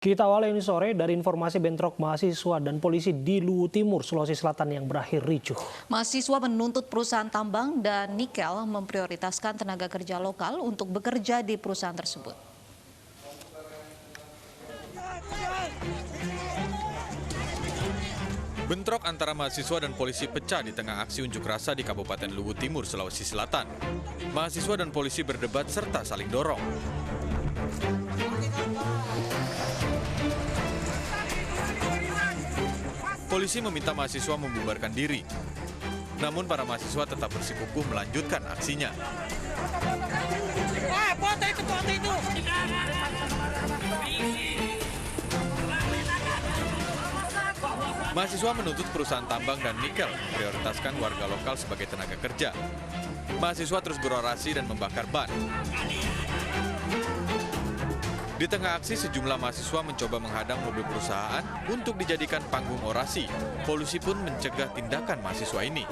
Kita awali ini sore dari informasi bentrok mahasiswa dan polisi di Luwu Timur, Sulawesi Selatan yang berakhir ricuh. Mahasiswa menuntut perusahaan tambang dan nikel memprioritaskan tenaga kerja lokal untuk bekerja di perusahaan tersebut. Bentrok antara mahasiswa dan polisi pecah di tengah aksi unjuk rasa di Kabupaten Luwu Timur, Sulawesi Selatan. Mahasiswa dan polisi berdebat serta saling dorong. Polisi meminta mahasiswa membubarkan diri. Namun para mahasiswa tetap bersikukuh melanjutkan aksinya. Foto itu. Mahasiswa menuntut perusahaan tambang dan nikel memprioritaskan warga lokal sebagai tenaga kerja. Mahasiswa terus berorasi dan membakar ban. Di tengah aksi, sejumlah mahasiswa mencoba menghadang mobil perusahaan untuk dijadikan panggung orasi. Polisi pun mencegah tindakan mahasiswa ini.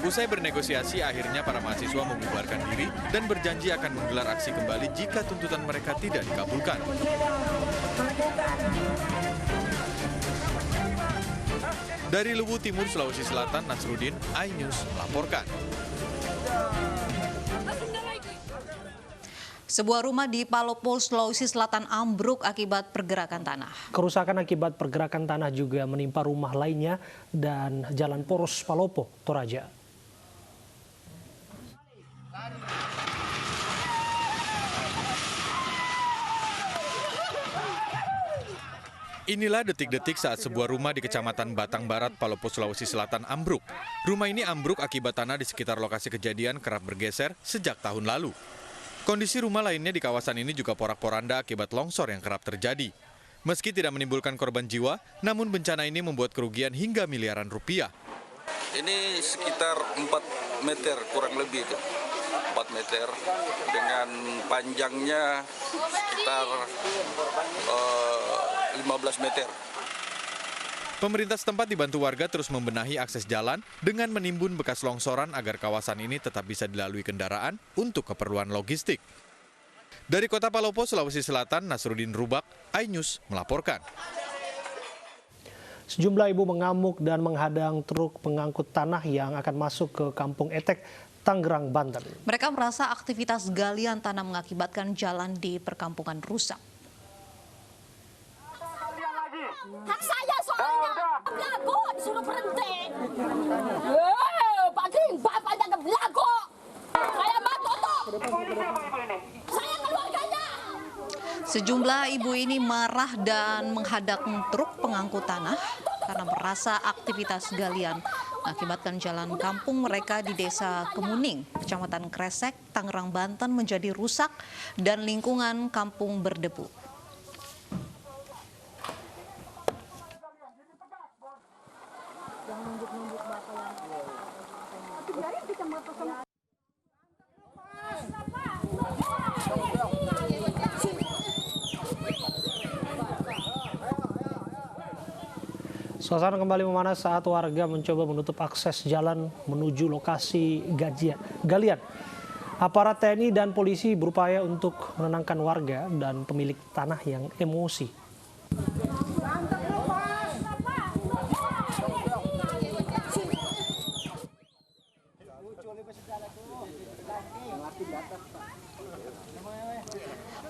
Usai bernegosiasi, akhirnya para mahasiswa membubarkan diri dan berjanji akan menggelar aksi kembali jika tuntutan mereka tidak dikabulkan. Dari Luwu Timur, Sulawesi Selatan, Nasruddin, iNews melaporkan. Sebuah rumah di Palopo, Sulawesi Selatan ambruk akibat pergerakan tanah. Kerusakan akibat pergerakan tanah juga menimpa rumah lainnya dan Jalan Poros Palopo, Toraja. Inilah detik-detik saat sebuah rumah di Kecamatan Batang Barat, Palopo, Sulawesi Selatan ambruk. Rumah ini ambruk akibat tanah di sekitar lokasi kejadian kerap bergeser sejak tahun lalu. Kondisi rumah lainnya di kawasan ini juga porak-poranda akibat longsor yang kerap terjadi. Meski tidak menimbulkan korban jiwa, namun bencana ini membuat kerugian hingga miliaran rupiah. Ini sekitar 4 meter kurang lebih itu. 4 meter dengan panjangnya sekitar 15 meter. Pemerintah setempat dibantu warga terus membenahi akses jalan dengan menimbun bekas longsoran agar kawasan ini tetap bisa dilalui kendaraan untuk keperluan logistik. Dari Kota Palopo, Sulawesi Selatan, Nasruddin Rubak, iNews melaporkan. Sejumlah ibu mengamuk dan menghadang truk pengangkut tanah yang akan masuk ke Kampung Etek, Tangerang, Banten. Mereka merasa aktivitas galian tanah mengakibatkan jalan di perkampungan rusak. Hak saya soalnya belago disuruh berhenti. Bapaknya ke belago. Saya mati tuh. Saya keluarganya. Sejumlah ibu ini marah dan menghadang truk pengangkut tanah karena merasa aktivitas galian mengakibatkan jalan kampung mereka di Desa Kemuning, Kecamatan Kresek, Tangerang, Banten menjadi rusak dan lingkungan kampung berdebu. Suasana kembali memanas saat warga mencoba menutup akses jalan menuju lokasi galian. Aparat TNI dan polisi berupaya untuk menenangkan warga dan pemilik tanah yang emosi.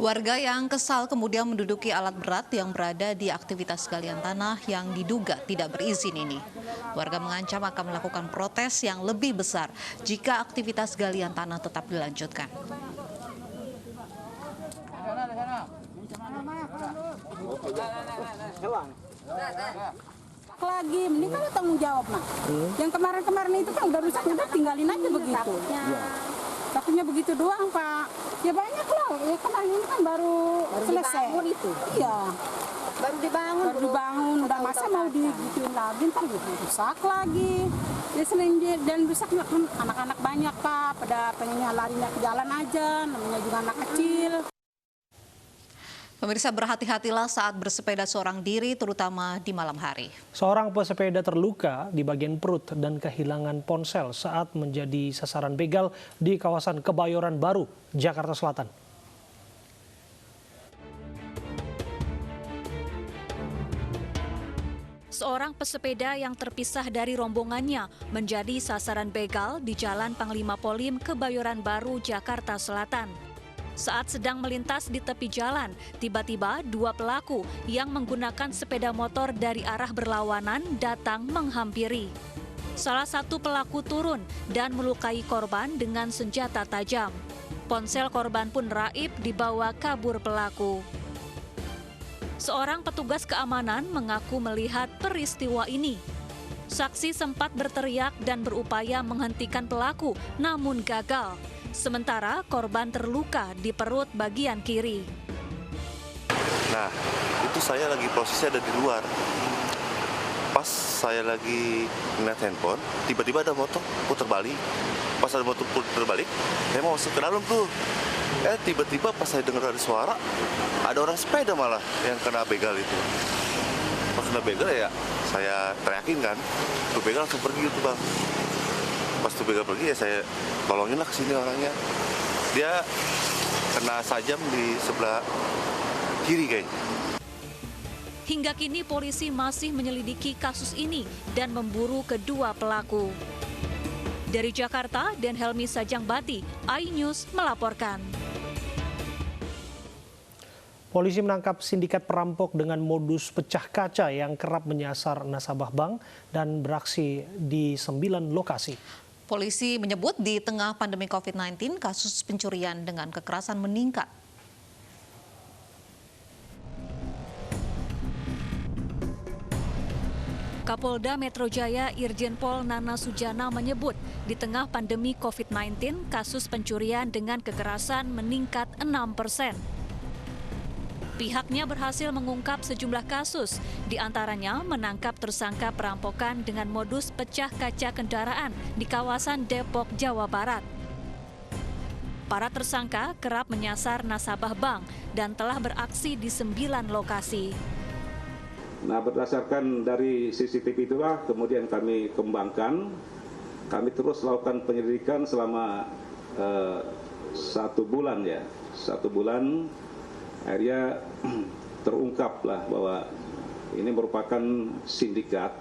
Warga yang kesal kemudian menduduki alat berat yang berada di aktivitas galian tanah yang diduga tidak berizin ini. Warga mengancam akan melakukan protes yang lebih besar jika aktivitas galian tanah tetap dilanjutkan. Lagi, mending kan tanggung jawab mah. Yang kemarin-kemarin itu kan udah rusak, udah tinggalin aja begitu. Takutnya begitu doang, Pak. Ya banyak loh, ya kemarin ini kan baru selesai. Itu. Iya. Baru dibangun. Udah masa mau digituin lagi, ntar rusak lagi. Ya selain dan rusak kan anak-anak banyak, Pak. Pada pengennya larinya ke jalan aja, namanya juga anak kecil. Pemirsa, berhati-hatilah saat bersepeda seorang diri, terutama di malam hari. Seorang pesepeda terluka di bagian perut dan kehilangan ponsel saat menjadi sasaran begal di kawasan Kebayoran Baru, Jakarta Selatan. Seorang pesepeda yang terpisah dari rombongannya menjadi sasaran begal di Jalan Panglima Polim, Kebayoran Baru, Jakarta Selatan. Saat sedang melintas di tepi jalan, tiba-tiba dua pelaku yang menggunakan sepeda motor dari arah berlawanan datang menghampiri. Salah satu pelaku turun dan melukai korban dengan senjata tajam. Ponsel korban pun raib dibawa kabur pelaku. Seorang petugas keamanan mengaku melihat peristiwa ini. Saksi sempat berteriak dan berupaya menghentikan pelaku, namun gagal. Sementara korban terluka di perut bagian kiri. Nah, itu saya lagi prosesnya ada di luar. Pas saya lagi ngeliat handphone, tiba-tiba ada motor putar balik. Pas ada motor putar balik, saya mau masuk ke dalam tuh. Tiba-tiba pas saya dengar ada suara, ada orang sepeda malah yang kena begal itu. Pas kena begal ya, saya teriakin kan. Tuh begal langsung pergi gitu bang. Pas tuh begal pergi ya saya tolongin lah kesini orangnya. Dia kena sajam di sebelah kiri kayaknya. Hingga kini polisi masih menyelidiki kasus ini dan memburu kedua pelaku. Dari Jakarta, Dan Helmi Sajangbati, iNews melaporkan. Polisi menangkap sindikat perampok dengan modus pecah kaca yang kerap menyasar nasabah bank dan beraksi di 9 lokasi. Polisi menyebut di tengah pandemi COVID-19, kasus pencurian dengan kekerasan meningkat. Kapolda Metro Jaya Irjen Pol Nana Sujana menyebut di tengah pandemi COVID-19, kasus pencurian dengan kekerasan meningkat 6%. Pihaknya berhasil mengungkap sejumlah kasus, diantaranya menangkap tersangka perampokan dengan modus pecah kaca kendaraan di kawasan Depok, Jawa Barat. Para tersangka kerap menyasar nasabah bank dan telah beraksi di 9 lokasi. Nah, berdasarkan dari CCTV itulah kemudian kami kembangkan, kami terus lakukan penyelidikan selama 1 bulan ya, 1 bulan. Akhirnya terungkaplah bahwa ini merupakan sindikat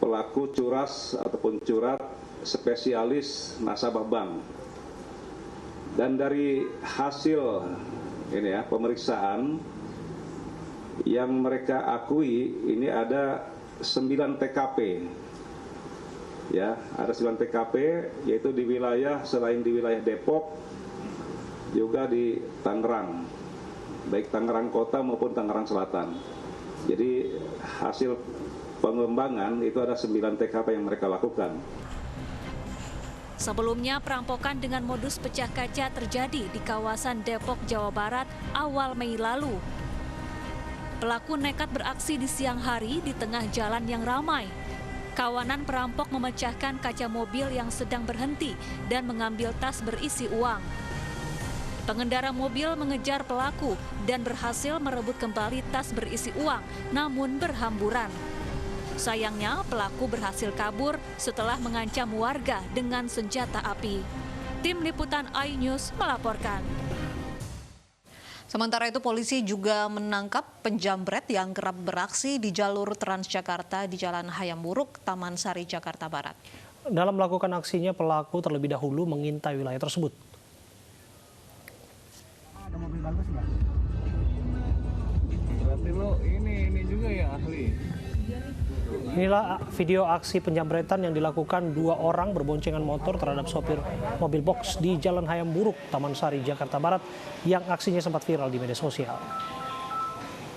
pelaku curas ataupun curat spesialis nasabah bank. Dan dari hasil ini ya pemeriksaan yang mereka akui ini ada 9 TKP. Ya, ada 9 TKP yaitu di wilayah selain di wilayah Depok juga di Tangerang, baik Tangerang Kota maupun Tangerang Selatan. Jadi hasil pengembangan itu ada 9 TKP yang mereka lakukan. Sebelumnya perampokan dengan modus pecah kaca terjadi di kawasan Depok, Jawa Barat awal Mei lalu. Pelaku nekat beraksi di siang hari di tengah jalan yang ramai. Kawanan perampok memecahkan kaca mobil yang sedang berhenti dan mengambil tas berisi uang. Pengendara mobil mengejar pelaku dan berhasil merebut kembali tas berisi uang, namun berhamburan. Sayangnya, pelaku berhasil kabur setelah mengancam warga dengan senjata api. Tim Liputan iNews melaporkan. Sementara itu, polisi juga menangkap penjamret yang kerap beraksi di jalur Transjakarta di Jalan Hayam Wuruk, Taman Sari, Jakarta Barat. Dalam melakukan aksinya, pelaku terlebih dahulu mengintai wilayah tersebut. Ada mobil bagus nggak? Berarti lo ini juga ya ahli? Inilah video aksi penjamretan yang dilakukan 2 orang berboncengan motor terhadap sopir mobil box di Jalan Hayam Wuruk, Taman Sari, Jakarta Barat yang aksinya sempat viral di media sosial.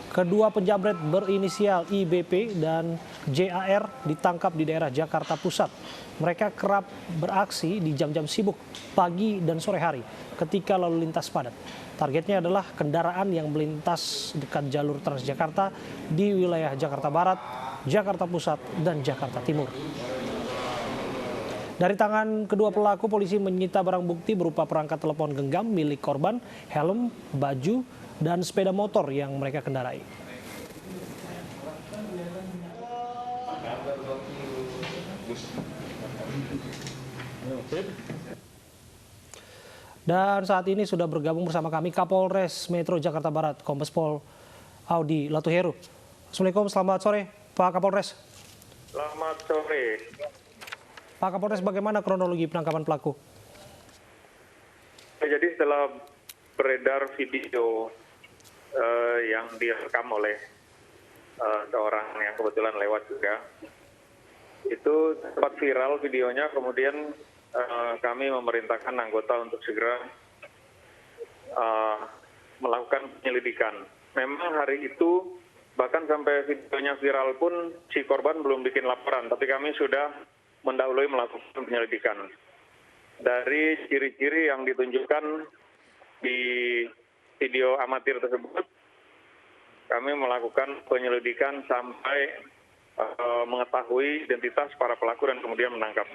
Kedua penjamret berinisial IBP dan JAR ditangkap di daerah Jakarta Pusat. Mereka kerap beraksi di jam-jam sibuk pagi dan sore hari ketika lalu lintas padat. Targetnya adalah kendaraan yang melintas dekat jalur Transjakarta di wilayah Jakarta Barat, Jakarta Pusat, dan Jakarta Timur. Dari tangan kedua pelaku, polisi menyita barang bukti berupa perangkat telepon genggam milik korban, helm, baju, dan sepeda motor yang mereka kendarai. Dan saat ini sudah bergabung bersama kami Kapolres Metro Jakarta Barat, Kombes Pol Audi Latuheru. Assalamualaikum, selamat sore Pak Kapolres. Selamat sore. Pak Kapolres, bagaimana kronologi penangkapan pelaku? Jadi setelah beredar video yang direkam oleh seorang yang kebetulan lewat juga, itu sempat viral videonya, kemudian kami memerintahkan anggota untuk segera melakukan penyelidikan. Memang hari itu, bahkan sampai videonya viral pun, si korban belum bikin laporan, tapi kami sudah mendahului melakukan penyelidikan. Dari ciri-ciri yang ditunjukkan di video amatir tersebut, kami melakukan penyelidikan sampai mengetahui identitas para pelaku dan kemudian menangkap.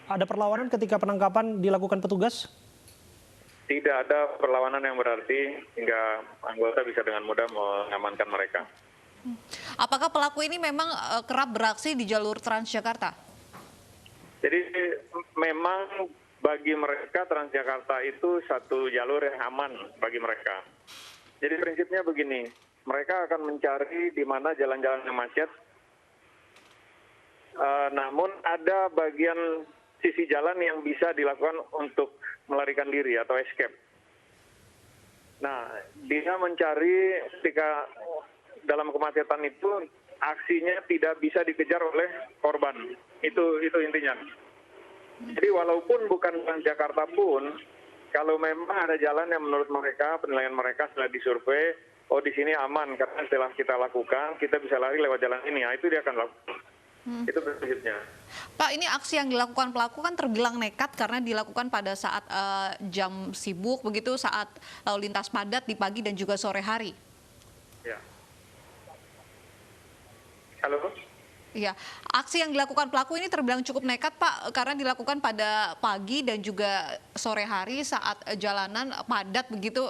Ada perlawanan ketika penangkapan dilakukan petugas? Tidak ada perlawanan yang berarti hingga anggota bisa dengan mudah mengamankan mereka. Apakah pelaku ini memang kerap beraksi di jalur Transjakarta? Jadi memang bagi mereka Transjakarta itu satu jalur yang aman bagi mereka. Jadi prinsipnya begini, mereka akan mencari di mana jalan-jalan yang macet, namun ada bagian sisi jalan yang bisa dilakukan untuk melarikan diri atau escape. Nah, dia mencari ketika dalam kemacetan itu aksinya tidak bisa dikejar oleh korban. Itu intinya. Jadi walaupun bukan Transjakarta pun, kalau memang ada jalan yang menurut mereka, penilaian mereka setelah disurvei, oh di sini aman karena setelah kita lakukan, kita bisa lari lewat jalan ini. Nah, itu dia akan lakukan. Itu prinsipnya. Pak, ini aksi yang dilakukan pelaku kan terbilang nekat karena dilakukan pada saat jam sibuk begitu, saat lalu lintas padat di pagi dan juga sore hari. Ya. Halo? Iya, aksi yang dilakukan pelaku ini terbilang cukup nekat, Pak, karena dilakukan pada pagi dan juga sore hari saat jalanan padat begitu.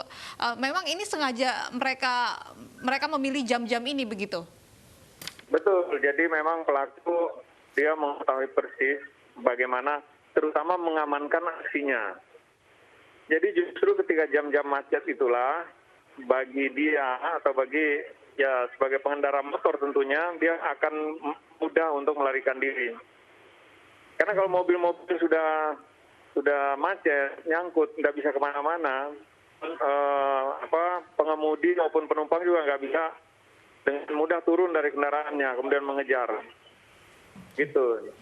Memang ini sengaja mereka memilih jam-jam ini begitu? Betul, jadi memang pelaku dia mengetahui persis bagaimana terutama mengamankan aksinya. Jadi justru ketika jam-jam macet itulah bagi dia atau bagi ya sebagai pengendara motor tentunya dia akan mudah untuk melarikan diri. Karena kalau mobil-mobil sudah macet, nyangkut, nggak bisa kemana-mana, pengemudi maupun penumpang juga nggak bisa dengan mudah turun dari kendaraannya, kemudian mengejar. Gitu.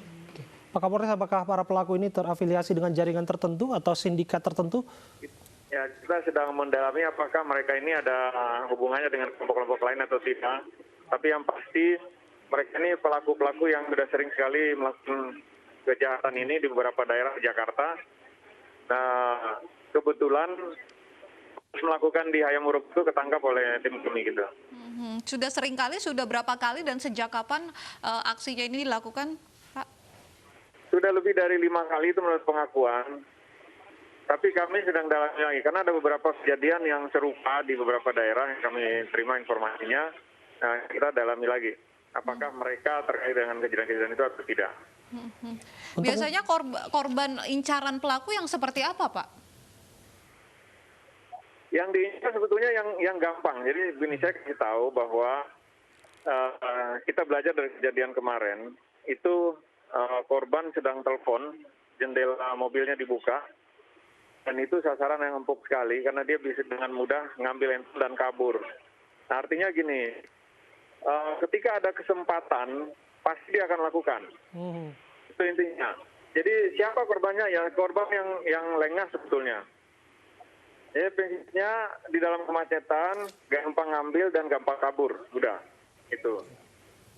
Pak Kapolres, apakah para pelaku ini terafiliasi dengan jaringan tertentu atau sindikat tertentu? Ya, kita sedang mendalami apakah mereka ini ada hubungannya dengan kelompok-kelompok lain atau tidak. Tapi yang pasti mereka ini pelaku-pelaku yang sudah sering sekali melakukan kejahatan ini di beberapa daerah di Jakarta. Nah, kebetulan melakukan di Hayam Murug itu ketangkap oleh tim kami gitu. Sudah sering kali, sudah berapa kali dan sejak kapan aksinya ini dilakukan, Pak? Sudah lebih dari 5 kali itu menurut pengakuan. Tapi kami sedang dalami lagi karena ada beberapa kejadian yang serupa di beberapa daerah yang kami terima informasinya. Nah, kita dalami lagi. Apakah mereka terkait dengan kejadian-kejadian itu atau tidak? Biasanya korban incaran pelaku yang seperti apa, Pak? Yang diincar sebetulnya yang gampang. Jadi begini, saya kasih tahu bahwa kita belajar dari kejadian kemarin, itu korban sedang telepon, jendela mobilnya dibuka, dan itu sasaran yang empuk sekali karena dia bisa dengan mudah ngambil handphone dan kabur. Nah, artinya gini, ketika ada kesempatan, pasti dia akan lakukan. Itu intinya. Jadi siapa korbannya? Ya korban yang lengah sebetulnya. Jadi prinsipnya di dalam kemacetan gampang ngambil dan gampang kabur, udah itu.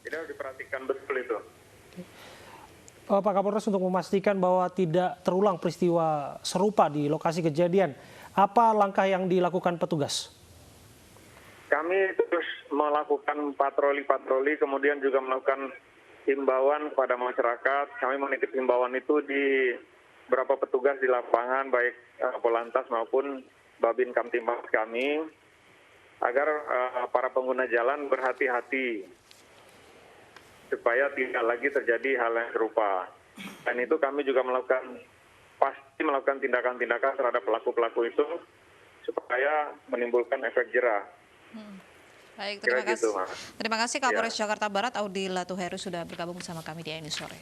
Jadi harus diperhatikan betul itu. Pak Kapolres, untuk memastikan bahwa tidak terulang peristiwa serupa di lokasi kejadian, apa langkah yang dilakukan petugas? Kami terus melakukan patroli-patroli, kemudian juga melakukan himbauan kepada masyarakat. Kami menitip himbauan itu di beberapa petugas di lapangan, baik Polantas maupun Babin Kamtimas kami, agar para pengguna jalan berhati-hati supaya tidak lagi terjadi hal yang serupa. Dan itu kami juga pasti melakukan tindakan-tindakan terhadap pelaku-pelaku itu supaya menimbulkan efek jerah. Baik, terima kasih Kapolres Jakarta Barat Audi Latuheru sudah bergabung bersama kami di ini sore.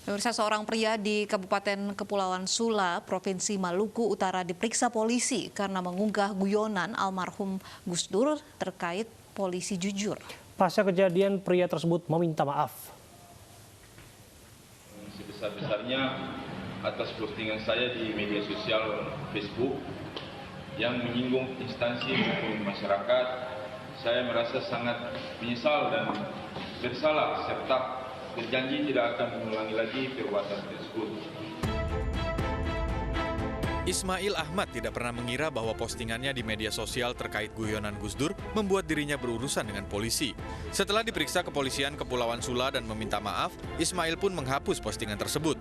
Pemirsa, seorang pria di Kabupaten Kepulauan Sula, Provinsi Maluku Utara diperiksa polisi karena mengunggah guyonan almarhum Gus Dur terkait polisi jujur. Pasca kejadian, pria tersebut meminta maaf. Sebesar-besarnya atas postingan saya di media sosial Facebook yang menyinggung instansi maupun masyarakat. Saya merasa sangat menyesal dan bersalah serta berjanji tidak akan mengulangi lagi perbuatan tersebut. Ismail Ahmad tidak pernah mengira bahwa postingannya di media sosial terkait guyonan Gus Dur membuat dirinya berurusan dengan polisi. Setelah diperiksa kepolisian Kepulauan Sula dan meminta maaf, Ismail pun menghapus postingan tersebut.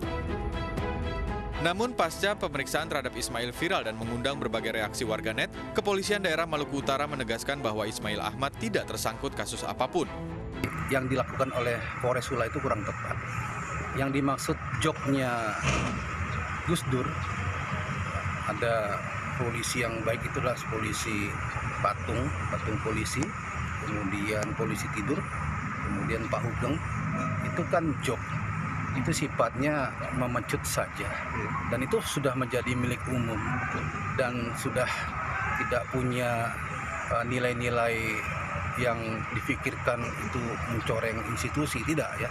Namun pasca pemeriksaan terhadap Ismail viral dan mengundang berbagai reaksi warganet, Kepolisian Daerah Maluku Utara menegaskan bahwa Ismail Ahmad tidak tersangkut kasus apapun. Yang dilakukan oleh Polres Sula itu kurang tepat. Yang dimaksud joknya Gus Dur, ada polisi yang baik itulah polisi patung polisi, kemudian polisi tidur, kemudian Pak Hugeng, itu kan jok. Itu sifatnya memecut saja, dan itu sudah menjadi milik umum dan sudah tidak punya nilai-nilai yang difikirkan itu mencoreng institusi, tidak ya.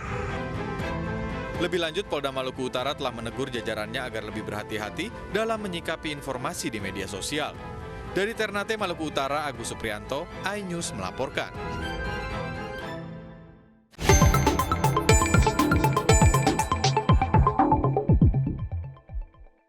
Lebih lanjut, Polda Maluku Utara telah menegur jajarannya agar lebih berhati-hati dalam menyikapi informasi di media sosial. Dari Ternate, Maluku Utara, Agus Supriyanto, iNews melaporkan.